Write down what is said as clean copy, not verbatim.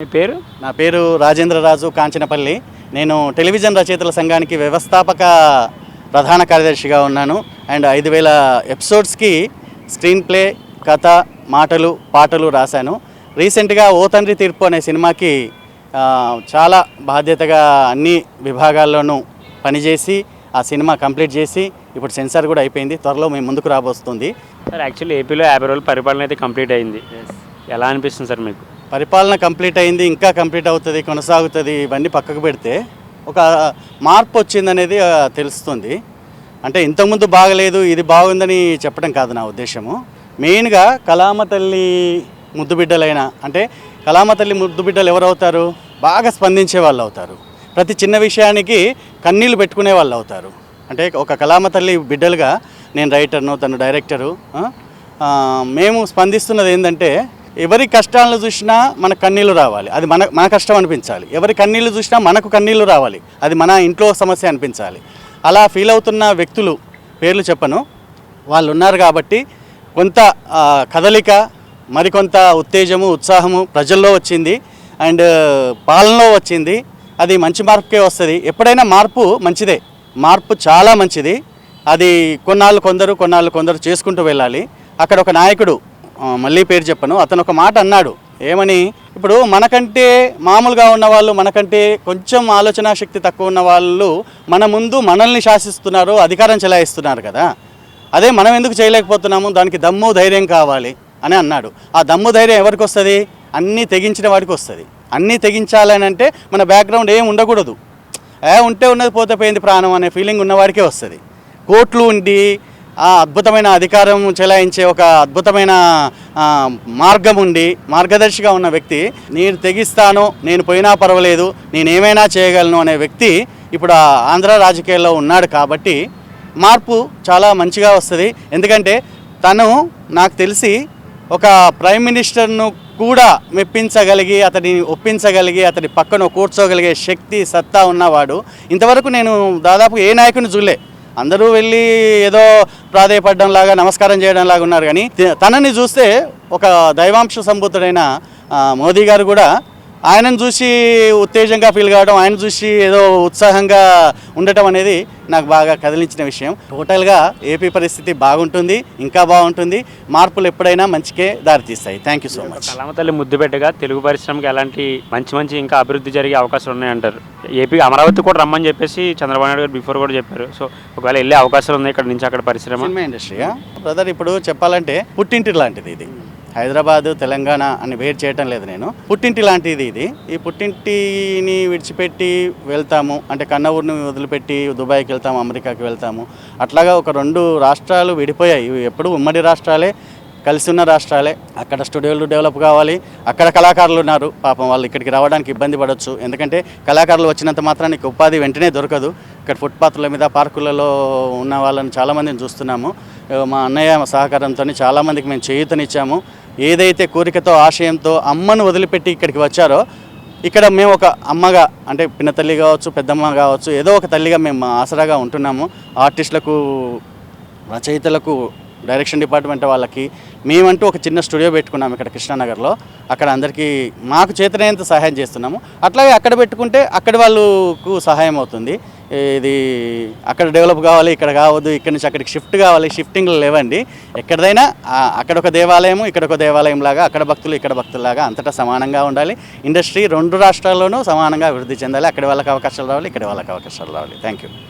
మీ పేరు? నా పేరు రాజేంద్రరాజు కాంచనపల్లి. నేను టెలివిజన్ రచయితల సంఘానికి వ్యవస్థాపక ప్రధాన కార్యదర్శిగా ఉన్నాను. అండ్ 5,000 ఎపిసోడ్స్కి స్క్రీన్ ప్లే, కథ, మాటలు, పాటలు రాశాను. రీసెంట్గా ఓ తండ్రి తీర్పు అనే సినిమాకి చాలా బాధ్యతగా అన్ని విభాగాల్లోనూ పనిచేసి ఆ సినిమా కంప్లీట్ చేసి ఇప్పుడు సెన్సార్ కూడా అయిపోయింది. త్వరలో మేము ముందుకు రాబోస్తుంది. సార్ యాక్చువల్లీ ఏపీలో 50 రోజుల పరిపాలన అయితే కంప్లీట్ అయింది. ఎలా అనిపిస్తుంది సార్ మీకు? పరిపాలన కంప్లీట్ అయింది, ఇంకా కంప్లీట్ అవుతుంది, కొనసాగుతుంది. ఇవన్నీ పక్కకు పెడితే ఒక మార్పు వచ్చిందనేది తెలుస్తుంది. అంటే ఇంతకుముందు బాగలేదు, ఇది బాగుందని చెప్పడం కాదు నా ఉద్దేశము. మెయిన్గా కళామ తల్లి ముద్దుబిడ్డలైన, అంటే కళామ తల్లి ముద్దుబిడ్డలు ఎవరవుతారు? బాగా స్పందించే వాళ్ళు అవుతారు. ప్రతి చిన్న విషయానికి కన్నీళ్ళు పెట్టుకునే వాళ్ళు అవుతారు. అంటే ఒక కళామ తల్లి బిడ్డలుగా నేను రైటర్ను, తను డైరెక్టరు. మేము స్పందిస్తున్నది ఏంటంటే, ఎవరి కష్టాలను చూసినా మనకు కన్నీళ్ళు రావాలి, అది మన కష్టం అనిపించాలి. ఎవరి కన్నీళ్ళు చూసినా మనకు కన్నీళ్ళు రావాలి, అది మన ఇంట్లో సమస్య అనిపించాలి. అలా ఫీల్ అవుతున్న వ్యక్తులు పేర్లు చెప్పను, వాళ్ళు ఉన్నారు. కాబట్టి కొంత కదలిక, మరికొంత ఉత్తేజము, ఉత్సాహము ప్రజల్లో వచ్చింది అండ్ పాలనలో వచ్చింది. అది మంచి మార్పుకే వస్తుంది. ఎప్పుడైనా మార్పు మంచిదే, మార్పు చాలా మంచిది. అది కొన్నాళ్ళు కొందరు చేసుకుంటూ వెళ్ళాలి. అక్కడ ఒక నాయకుడు, మళ్ళీ పేరు చెప్పను, అతను ఒక మాట అన్నాడు. ఏమని? ఇప్పుడు మనకంటే మామూలుగా ఉన్న వాళ్ళు, మనకంటే కొంచెం ఆలోచన శక్తి తక్కువ ఉన్న వాళ్ళు మన ముందు మనల్ని శాసిస్తున్నారు, అధికారం చెలాయిస్తున్నారు కదా. అదే మనం ఎందుకు చేయలేకపోతున్నాము? దానికి దమ్ము ధైర్యం కావాలి అని అన్నాడు. ఆ దమ్ము ధైర్యం ఎవరికి వస్తుంది? అన్నీ తెగించిన వాడికి వస్తుంది. అన్నీ తెగించాలని అంటే మన బ్యాక్గ్రౌండ్ ఏం ఉండకూడదు. ఉంటే ఉన్నది, పోతే పోయింది ప్రాణం అనే ఫీలింగ్ ఉన్నవాడికే వస్తుంది. కోట్లు ఉండి ఆ అద్భుతమైన అధికారం చెలాయించే ఒక అద్భుతమైన మార్గం ఉండి మార్గదర్శిగా ఉన్న వ్యక్తి, నేను తెగిస్తాను, నేను పోయినా పర్వాలేదు, నేను ఏమైనా చేయగలను అనే వ్యక్తి ఇప్పుడు ఆంధ్ర రాజకీయాల్లో ఉన్నాడు. కాబట్టి మార్పు చాలా మంచిగా వస్తుంది. ఎందుకంటే తను నాకు తెలిసి ఒక ప్రైమ్ మినిస్టర్ను కూడా మెప్పించగలిగి, అతడిని ఒప్పించగలిగి, అతడి పక్కన కూర్చోగలిగే శక్తి, సత్తా ఉన్నవాడు ఇంతవరకు నేను దాదాపు ఏ నాయకుని చూడలే. అందరూ వెళ్ళి ఏదో ప్రాధేయపడడం లాగా, నమస్కారం చేయడం లాగా ఉన్నారు. కానీ తనని చూస్తే ఒక దైవాంశ సంభూతుడైన మోదీ గారు కూడా ఆయనను చూసి ఉత్తేజంగా ఫీల్ కావడం, ఆయన చూసి ఏదో ఉత్సాహంగా ఉండటం అనేది నాకు బాగా కదిలించిన విషయం. టోటల్గా ఏపీ పరిస్థితి బాగుంటుంది, ఇంకా బాగుంటుంది. మార్పులు ఎప్పుడైనా మంచికే దారితీస్తాయి. Thank you so much. కళామ తల్లి ముద్దుబిడ్డగా తెలుగు పరిశ్రమకి ఎలాంటి మంచి ఇంకా అభివృద్ధి జరిగే అవకాశాలు ఉన్నాయంటారు? ఏపీ అమరావతి కూడా రమ్మని చెప్పేసి చంద్రబాబు నాయుడు గారు బిఫోర్ కూడా చెప్పారు. సో ఒకవేళ వెళ్ళే అవకాశాలు ఉన్నాయి ఇక్కడ నుంచి అక్కడ పరిశ్రమ? సినిమా ఇండస్ట్రీయా బ్రదర్, ఇప్పుడు చెప్పాలంటే పుట్టింటి లాంటిది ఇది. హైదరాబాదు, తెలంగాణ అని వేరు చేయటం లేదు నేను. పుట్టింటి లాంటిది ఇది. ఈ పుట్టింటిని విడిచిపెట్టి వెళ్తాము అంటే కన్న ఊరిని వదిలిపెట్టి దుబాయ్కి వెళ్తాము, అమెరికాకి వెళ్తాము. అట్లాగా ఒక 2 రాష్ట్రాలు విడిపోయాయి. ఇవి ఎప్పుడు ఉమ్మడి రాష్ట్రాలే, కలిసి ఉన్న రాష్ట్రాలే. అక్కడ స్టూడియోలు డెవలప్ కావాలి, అక్కడ కళాకారులు ఉన్నారు. పాపం వాళ్ళు ఇక్కడికి రావడానికి ఇబ్బంది పడవచ్చు. ఎందుకంటే కళాకారులు వచ్చినంత మాత్రానికి ఉపాధి వెంటనే దొరకదు. ఇక్కడ ఫుట్పాత్ల మీద, పార్కులలో ఉన్న వాళ్ళని చాలామందిని చూస్తున్నాము. మా అన్నయ్య సహకారంతో చాలామందికి మేము చేయూతనిచ్చాము. ఏదైతే కోరికతో, ఆశయంతో అమ్మను వదిలిపెట్టి ఇక్కడికి వచ్చారో, ఇక్కడ మేము ఒక అమ్మగా, అంటే పిన్న తల్లి కావచ్చు, పెద్దమ్మ కావచ్చు, ఏదో ఒక తల్లిగా మేము ఆసరాగా ఉంటున్నాము. ఆర్టిస్టులకు, రచయితలకు, డైరెక్షన్ డిపార్ట్మెంట్ వాళ్ళకి మేమంటూ ఒక చిన్న స్టూడియో పెట్టుకున్నాము ఇక్కడ కృష్ణానగర్లో. అక్కడ అందరికీ మాకు చేతనైనంత సహాయం చేస్తున్నాము. అట్లాగే అక్కడ పెట్టుకుంటే అక్కడి వాళ్ళకు సహాయం అవుతుంది. ఇది అక్కడ డెవలప్ కావాలి, ఇక్కడ కావద్దు, ఇక్కడి నుంచి అక్కడికి షిఫ్ట్ కావాలి, షిఫ్టింగ్లు లేవండి. ఎక్కడైనా అక్కడ ఒక దేవాలయము, ఇక్కడ ఒక దేవాలయం లాగా, అక్కడ భక్తులు ఇక్కడ భక్తుల్లాగా అంతటా సమానంగా ఉండాలి. ఇండస్ట్రీ 2 రాష్ట్రాల్లోనూ సమానంగా అభివృద్ధి చెందాలి. అక్కడి వాళ్ళకి అవకాశాలు రావాలి, ఇక్కడ వాళ్ళకి అవకాశాలు రావాలి. Thank you.